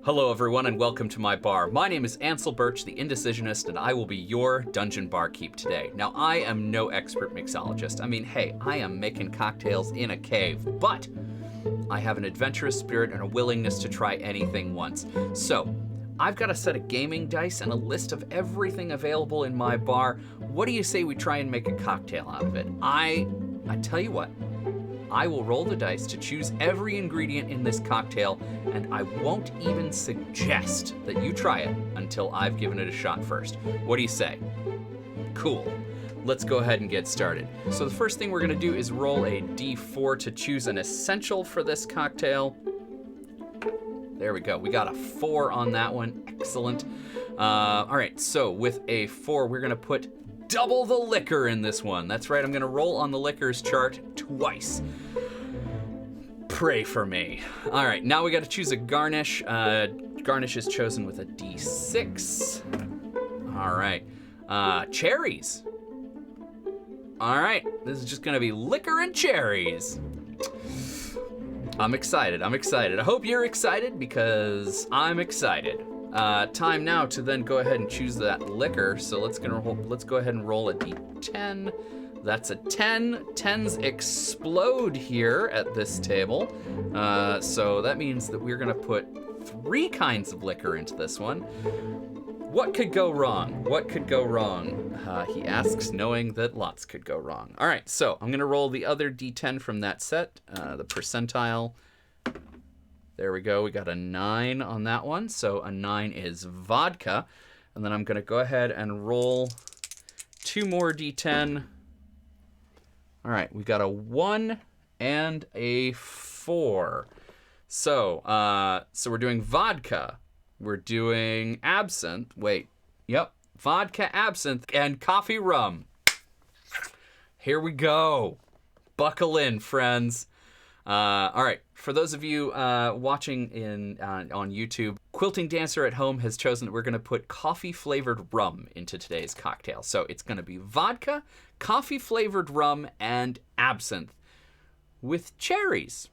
Hello everyone and welcome to my bar. My name is Ansel Birch, the Indecisionist, and I will be your dungeon barkeep today. Now, I am no expert mixologist. I mean, hey, I am making cocktails in a cave, but I have an adventurous spirit and a willingness to try anything once. So, I've got a set of gaming dice and a list of everything available in my bar. What do you say we try and make a cocktail out of it? I tell you what, I will roll the dice to choose every ingredient in this cocktail, and I won't even suggest that you try it until I've given it a shot first. What do you say? Cool. Let's go ahead and get started. So the first thing we're gonna do is roll a D4 to choose an essential for this cocktail. There we go, we got a 4 on that one, excellent. All right, so with a 4, we're gonna put double the liquor in this one. That's right, I'm gonna roll on the liquors chart twice. Pray for me. All right, now we gotta choose a garnish. Garnish is chosen with a D6. All right, cherries. All right, this is just gonna be liquor and cherries. I'm excited. I hope you're excited because I'm excited. Time now to then go ahead and choose that liquor. So let's go ahead and roll a D10. That's a 10. 10s explode here at this table. So that means that we're gonna put 3 kinds of liquor into this one. What could go wrong? What could go wrong? He asks, knowing that lots could go wrong. All right, so I'm gonna roll the other D10 from that set, the percentile. There we go, we got a 9 on that one. So a 9 is vodka. And then I'm gonna go ahead and roll 2 more D10. All right, we got a 1 and a 4. So we're doing vodka. We're doing absinthe. Wait, yep, vodka, absinthe, and coffee rum. Here we go. Buckle in, friends. All right, for those of you watching on YouTube, Quilting Dancer at home has chosen that we're gonna put coffee-flavored rum into today's cocktail. So it's gonna be vodka, coffee-flavored rum, and absinthe with cherries.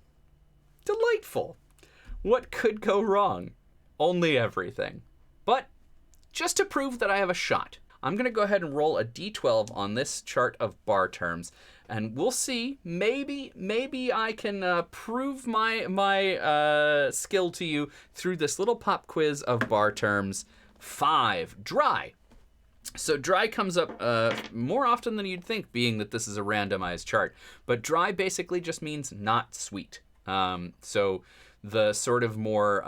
Delightful. What could go wrong? Only everything. But just to prove that I have a shot, I'm gonna go ahead and roll a D12 on this chart of bar terms, and we'll see. Maybe I can prove my skill to you through this little pop quiz of bar terms. 5, dry. So dry comes up more often than you'd think, being that this is a randomized chart. But dry basically just means not sweet. So the sort of more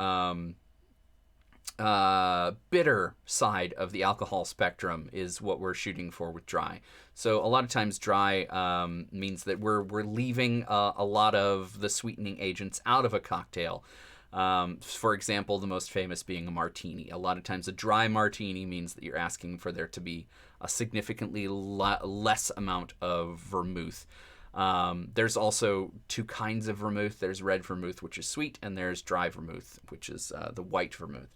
bitter side of the alcohol spectrum is what we're shooting for with dry. So a lot of times dry means that we're leaving a lot of the sweetening agents out of a cocktail. For example, the most famous being a martini. A lot of times a dry martini means that you're asking for there to be a significantly less amount of vermouth. There's also 2 kinds of vermouth. There's red vermouth, which is sweet, and there's dry vermouth, which is the white vermouth.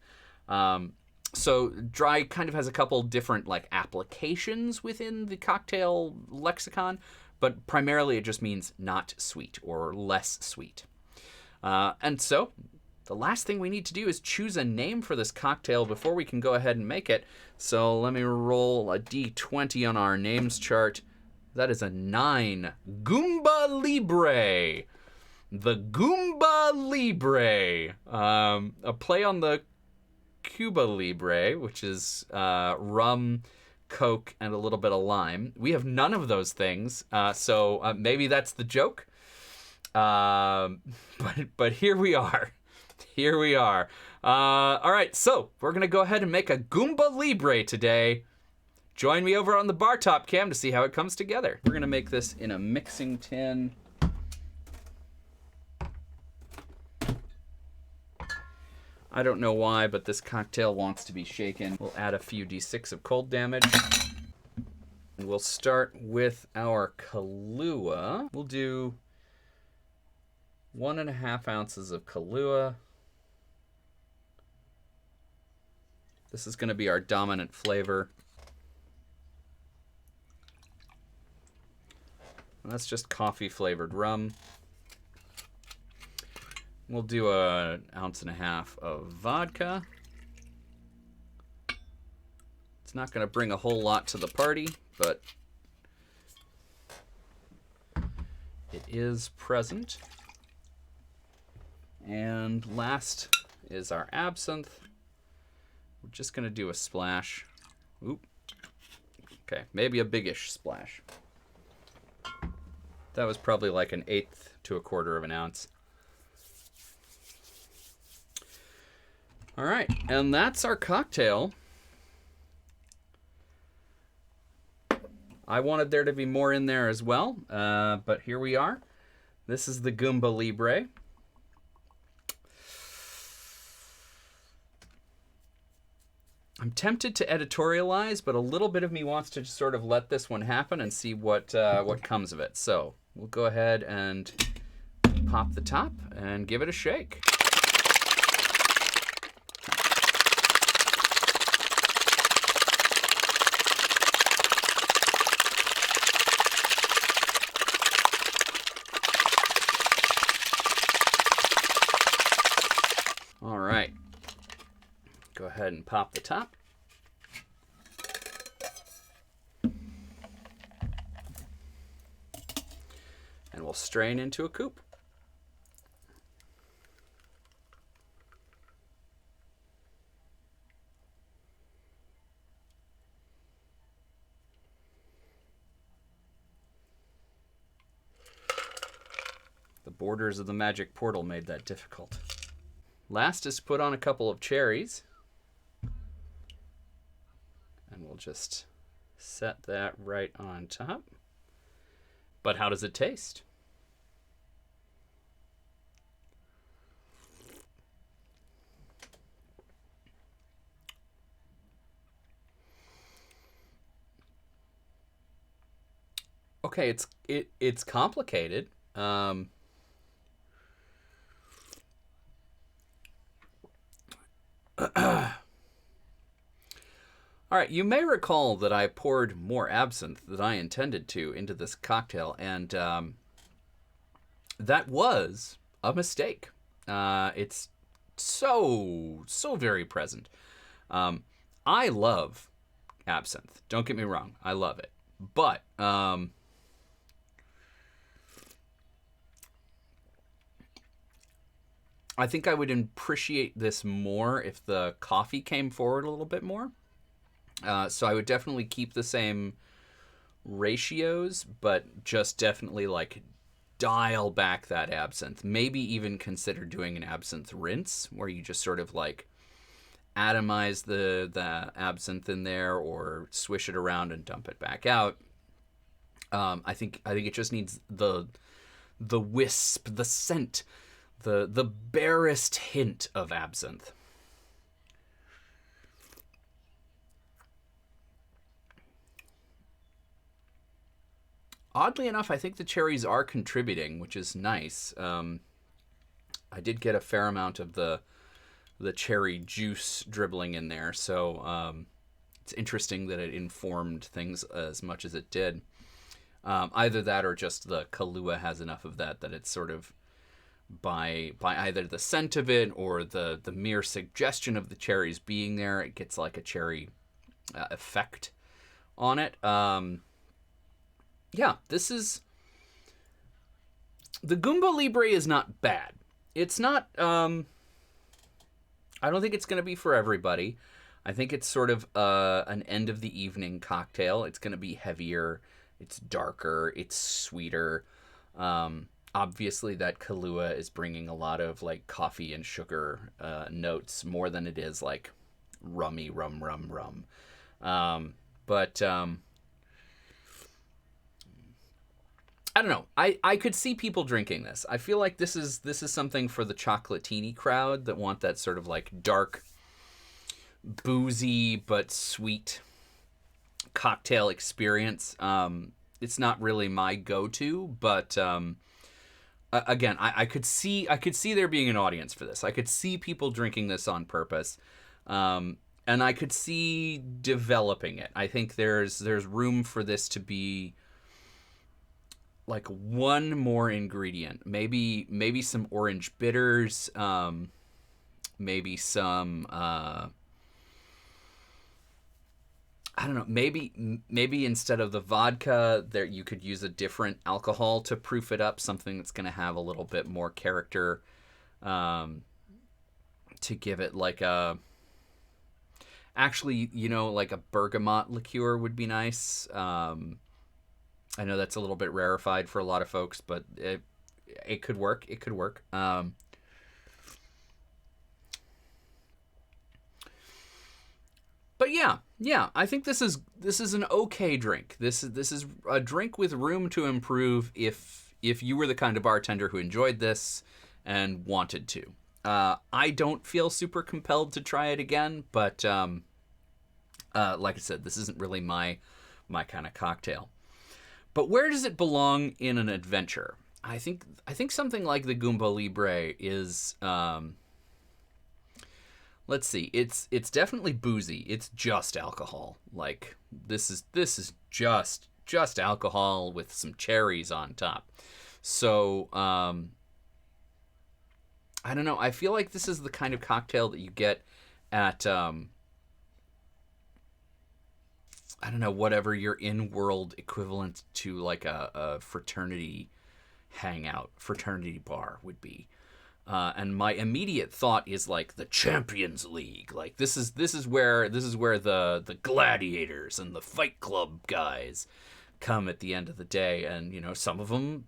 So dry kind of has a couple different applications within the cocktail lexicon, but primarily it just means not sweet or less sweet. And so the last thing we need to do is choose a name for this cocktail before we can go ahead and make it. So let me roll a D20 on our names chart. That is a 9. Goomba Libre. The Goomba Libre. A play on the Cuba Libre, which is rum, Coke, and a little bit of lime. We have none of those things, so maybe that's the joke. But here we are. Here we are. All right, so we're gonna go ahead and make a Goomba Libre today. Join me over on the bar top cam to see how it comes together. We're gonna make this in a mixing tin. I don't know why, but this cocktail wants to be shaken. We'll add a few D6 of cold damage. We'll start with our Kahlua. We'll do 1.5 ounces of Kahlua. This is gonna be our dominant flavor. And that's just coffee flavored rum. We'll do an 1.5 ounces of vodka. It's not going to bring a whole lot to the party, but it is present. And last is our absinthe. We're just going to do a splash. Oop. Okay, maybe a biggish splash. That was probably like 1/8 to 1/4 ounce. All right, and that's our cocktail. I wanted there to be more in there as well, but here we are. This is the Goomba Libre. I'm tempted to editorialize, but a little bit of me wants to just sort of let this one happen and see what comes of it. So we'll go ahead and pop the top and give it a shake. All right. Go ahead and pop the top. And we'll strain into a coupe. The borders of the magic portal made that difficult. Last is put on a couple of cherries. And we'll just set that right on top. But how does it taste? Okay, it's complicated. All right, you may recall that I poured more absinthe than I intended to into this cocktail, and that was a mistake. It's so very present. I love absinthe. Don't get me wrong, I love it. But I think I would appreciate this more if the coffee came forward a little bit more. So I would definitely keep the same ratios, but just definitely like dial back that absinthe. Maybe even consider doing an absinthe rinse where you just sort of like atomize the absinthe in there or swish it around and dump it back out. I think it just needs the wisp, the scent, the barest hint of absinthe. Oddly enough, I think the cherries are contributing, which is nice. I did get a fair amount of the cherry juice dribbling in there, so it's interesting that it informed things as much as it did. Either that or just the Kahlua has enough of that it's sort of by either the scent of it or the mere suggestion of the cherries being there, it gets like a cherry effect on it. Yeah, this is... The Goomba Libre is not bad. It's not... I don't think it's going to be for everybody. I think it's sort of an end-of-the-evening cocktail. It's going to be heavier. It's darker. It's sweeter. Obviously, that Kahlua is bringing a lot of like coffee and sugar notes more than it is like rummy rum. But I don't know. I could see people drinking this. I feel like this is something for the chocolatini crowd that want that sort of like dark, boozy but sweet cocktail experience. It's not really my go-to, but again, I could see there being an audience for this. I could see people drinking this on purpose, and I could see developing it. I think there's room for this to be like one more ingredient. Maybe some orange bitters, maybe some I don't know, maybe instead of the vodka, there you could use a different alcohol to proof it up, something that's going to have a little bit more character, to give it like a, actually, like a bergamot liqueur would be nice. I know that's a little bit rarefied for a lot of folks, but it could work. It could work. But yeah, I think this is an okay drink. This is a drink with room to improve if you were the kind of bartender who enjoyed this and wanted to. I don't feel super compelled to try it again, but like I said, this isn't really my kind of cocktail. But where does it belong in an adventure? I think something like the Goomba Libre is. Let's see. It's definitely boozy. It's just alcohol. Like this is just alcohol with some cherries on top. So I don't know. I feel like this is the kind of cocktail that you get at I don't know, whatever your in-world equivalent to like a fraternity hangout, fraternity bar would be. And my immediate thought is like the Champions League. Like this is where the gladiators and the Fight Club guys come at the end of the day, and some of them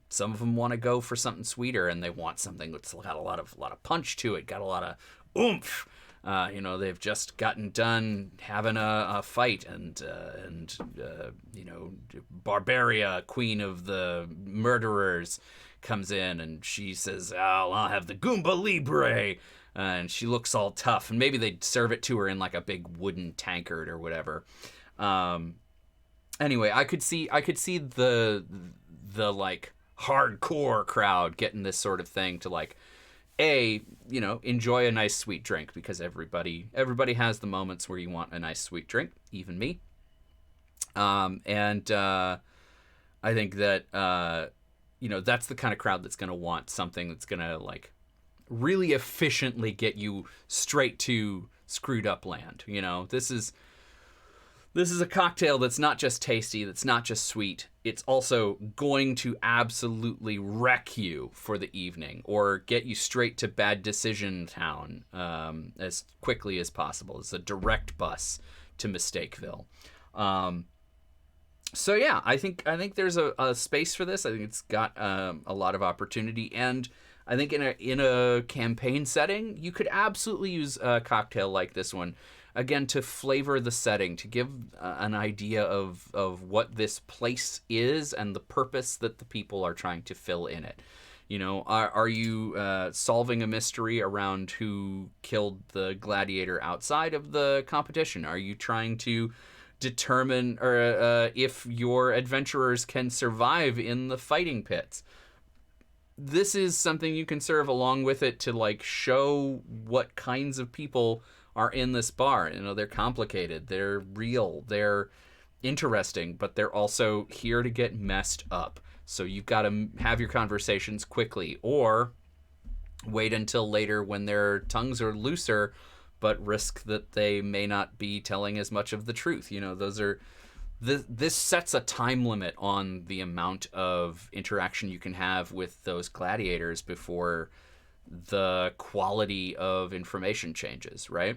want to go for something sweeter, and they want something that's got a lot of punch to it, got a lot of oomph. They've just gotten done having a fight, and Barbaria, queen of the murderers, comes in, and she says, I'll have the Goomba Libre, and she looks all tough, and maybe they'd serve it to her in like a big wooden tankard or whatever. Anyway, I could see the like hardcore crowd getting this sort of thing to like, enjoy a nice sweet drink, because everybody has the moments where you want a nice sweet drink, even me. And I think that that's the kind of crowd that's going to want something that's going to like really efficiently get you straight to screwed up land. This is a cocktail that's not just tasty, that's not just sweet. It's also going to absolutely wreck you for the evening, or get you straight to bad decision town as quickly as possible. It's a direct bus to Mistakeville. So yeah, I think there's a space for this. I think it's got a lot of opportunity, and I think in a campaign setting, you could absolutely use a cocktail like this one, again, to flavor the setting, to give an idea of what this place is and the purpose that the people are trying to fill in it. Are you solving a mystery around who killed the gladiator outside of the competition? Are you trying to determine if your adventurers can survive in the fighting pits? This is something you can serve along with it to like show what kinds of people are in this bar. They're complicated, they're real, they're interesting, but they're also here to get messed up. So you've got to have your conversations quickly, or wait until later when their tongues are looser, but risk that they may not be telling as much of the truth. This sets a time limit on the amount of interaction you can have with those gladiators before the quality of information changes, right?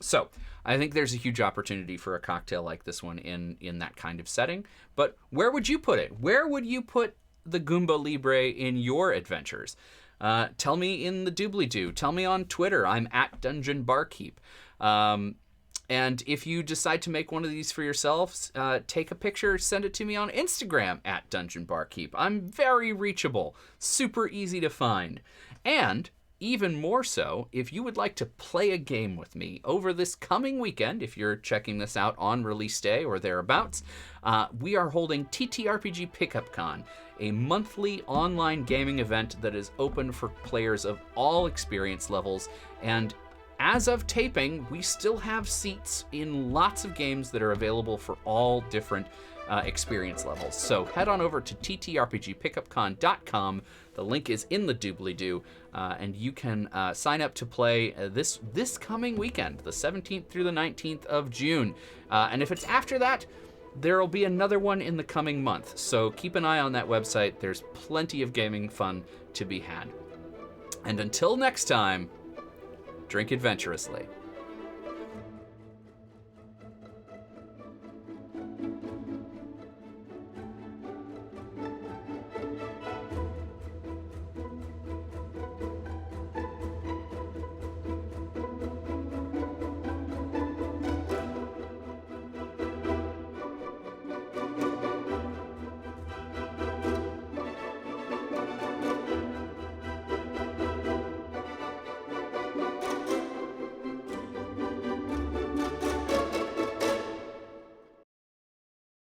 So I think there's a huge opportunity for a cocktail like this one in that kind of setting. But where would you put it? Where would you put the Goomba Libre in your adventures? Tell me in the doobly-doo. Tell me on Twitter. I'm at Dungeon Barkeep. And if you decide to make one of these for yourselves, take a picture, send it to me on Instagram at Dungeon Barkeep. I'm very reachable, super easy to find. And even more so, if you would like to play a game with me over this coming weekend, if you're checking this out on release day or thereabouts, we are holding TTRPG Pickup Con, a monthly online gaming event that is open for players of all experience levels. And as of taping, we still have seats in lots of games that are available for all different experience levels. So head on over to TTRPGPickupCon.com. The link is in the doobly-doo, and you can sign up to play this coming weekend, the 17th through the 19th of June. And if it's after that, there'll be another one in the coming month. So keep an eye on that website. There's plenty of gaming fun to be had. And until next time, drink adventurously.